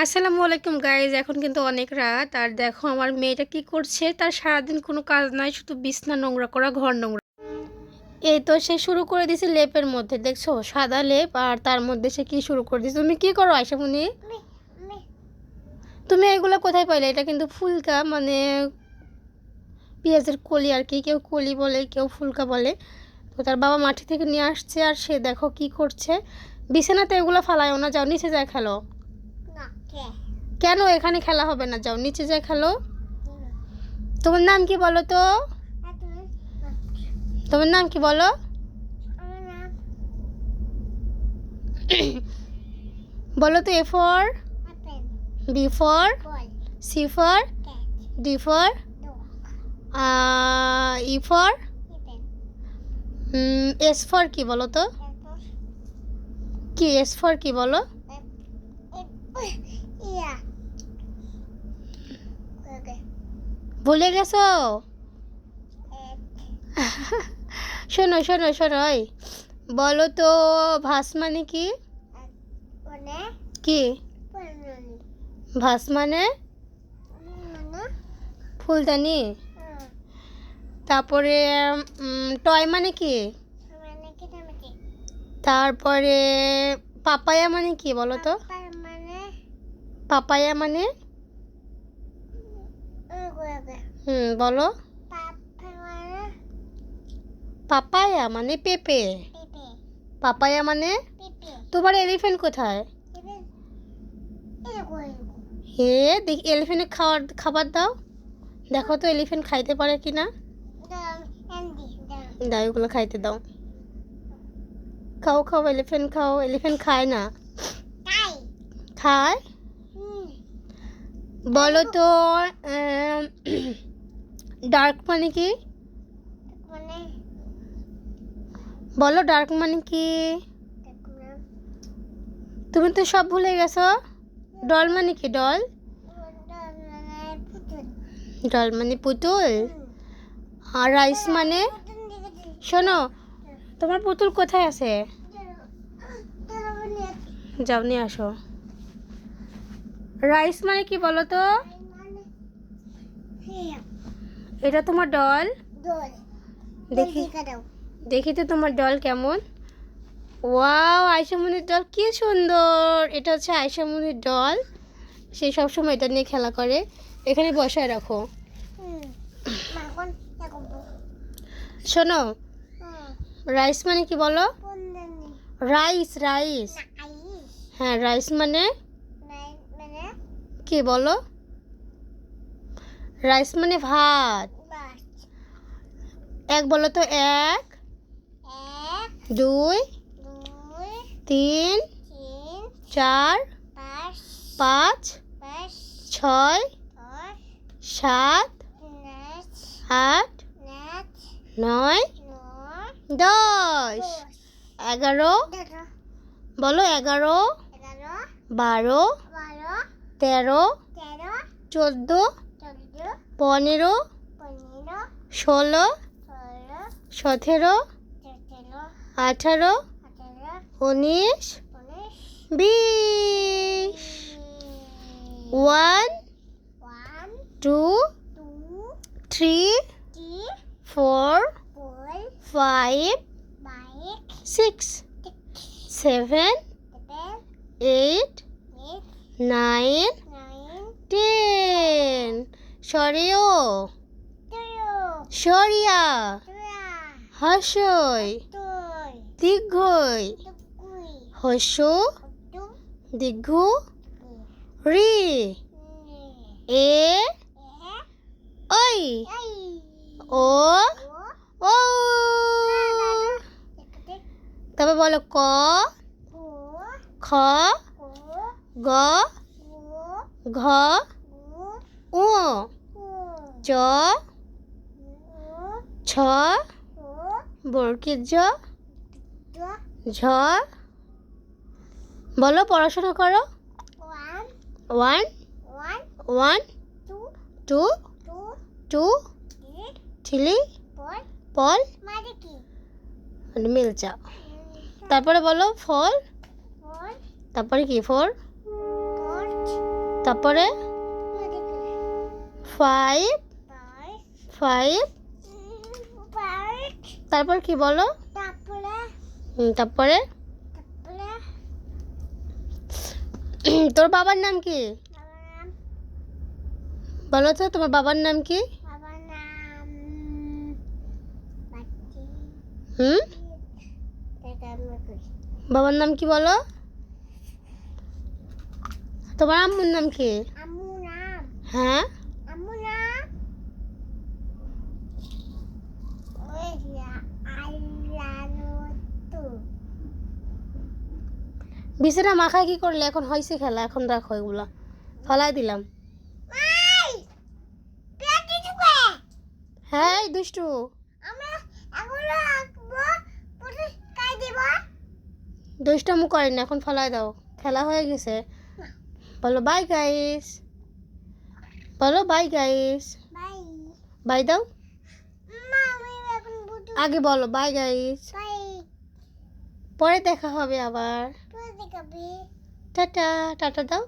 আসসালামু আলাইকুম গাইজ। এখন কিন্তু অনেক রাত, আর দেখো আমার মেয়েটা কি করছে। তার সারাদিন কোনো কাজ নাই, শুধু বিছনা নোংরা করা, ঘর নোংরা। এই তো সে শুরু করে দিয়েছে লেপের মধ্যে, দেখছো সাদা লেপ, আর তার মধ্যে সে কি শুরু করে দিয়েছে। তুমি কি করো আয়শামুনি? তুমি এগুলো কোথায় পাইলে? এটা কিন্তু ফুলকা, মানে পেঁয়াজের কলি আর কি, কেউ কলি বলে কেউ ফুলকা বলে। তো তার বাবা মাটি থেকে নিয়ে আসছে, আর সে দেখো কি করছে। বিছানাতে এগুলো ফালায়ও না, যাও নিচে যায় খেলো। কেন এখানে খেলা হবে না? যাও নিচে যায় খেলো। তোমার নাম কি বলো তো? তোমার নাম কি বলো? বলো তো। A for, B for, C for, D for, E for, S for কি বলো তো? কি এস ফর কি বলো? ভুলে গেছো? শোনো শোনো শোনো, ওই বলো তো ভাস মানে কি? কি ভাস মানে? ফুলদানি। তারপরে টয় মানে কি? তারপরে পাপায়া মানে কি বলো তো? পাপায়া মানে? বলো। পাপায়া মানে পেঁপে। পাপায়া মানে? তোমার এলিফ্যান্ট কোথায়? হে দেখি এলিফ্যান্টে খাবার দাও, দেখো তো এলিফ্যান্ট খাইতে পারে কি না। দাও ওগুলো খাইতে দাও। খাও খাও, এলিফ্যান্ট খাও। এলিফ্যান্ট খায় না? খায়। বলো তো ডার্ক মানে কি? বলো ডার্ক মানে কি? তুমি তো সব ভুলে গেছো। ডল মানে কি? ডল ডল মানে পুতুল। আর রাইস মানে? শোনো, তোমার পুতুল কোথায় আছে? যাও নিয়ে আসো। রাইস মানে কি বলো তো? এটা তোমার ডল। দেখি দেখি তো তোমার ডল কেমন। ওয়াও, আয়শামুনির ডল কি সুন্দর। এটা হচ্ছে আয়শামুনির ডল। সে সবসময় এটা নিয়ে খেলা করে। এখানে বসায় রাখো। শোনো, রাইস মানে কি বলো? Rice rice. হ্যাঁ, রাইস মানে কি বলো? রাইস মানে ভাত। এক বলো তো। এক, দুই, তিন, চার, পাঁচ, ছয়, সাত, আট, নয়, 10, 11। বলো 11, 12, 13, 14, 15, 16, 17, 18, 19, 20। 1, 2, 3, 4, 5, 6, 7, 8, 9, 10। সরেও, সরিয়া, হাসই, দীর্ঘই, হস্য, দীর্ঘ, রি, এ, ওই, ও, ও। তবে বলো ক, খ, গ, ঘ, উ, চ, ছ, বর্গের জ, ঝ। বলো পড়াশোনা করো। 1, 1, 2, 2, 3, পল মিলচা। তারপরে বলো ফল। তারপরে কি? 4, তারপরে ফাইভ ফাইভ তারপর কি বলো? তারপরে তোর বাবার নাম কি বলো তো? তোমার বাবার নাম কি? হুম, বাবার নাম কি বলো? তোমার আম্মুর নাম কি? হ্যাঁ, বিছানা মাখা কি করলে? এখন হয়েছে খেলা, এখন রাখো এগুলা, ফলাই দিলাম। হ্যাঁ এই দুষ্টু, দুষ্টামু করেন এখন, ফলাই দাও, খেলা হয়ে গেছে। বলো বাই গাইস, বলো বাই গাইস, বাই দাও। আগে বলো বাই গাইস, পরে দেখা হবে আবার। টাটা, টাটা দাও।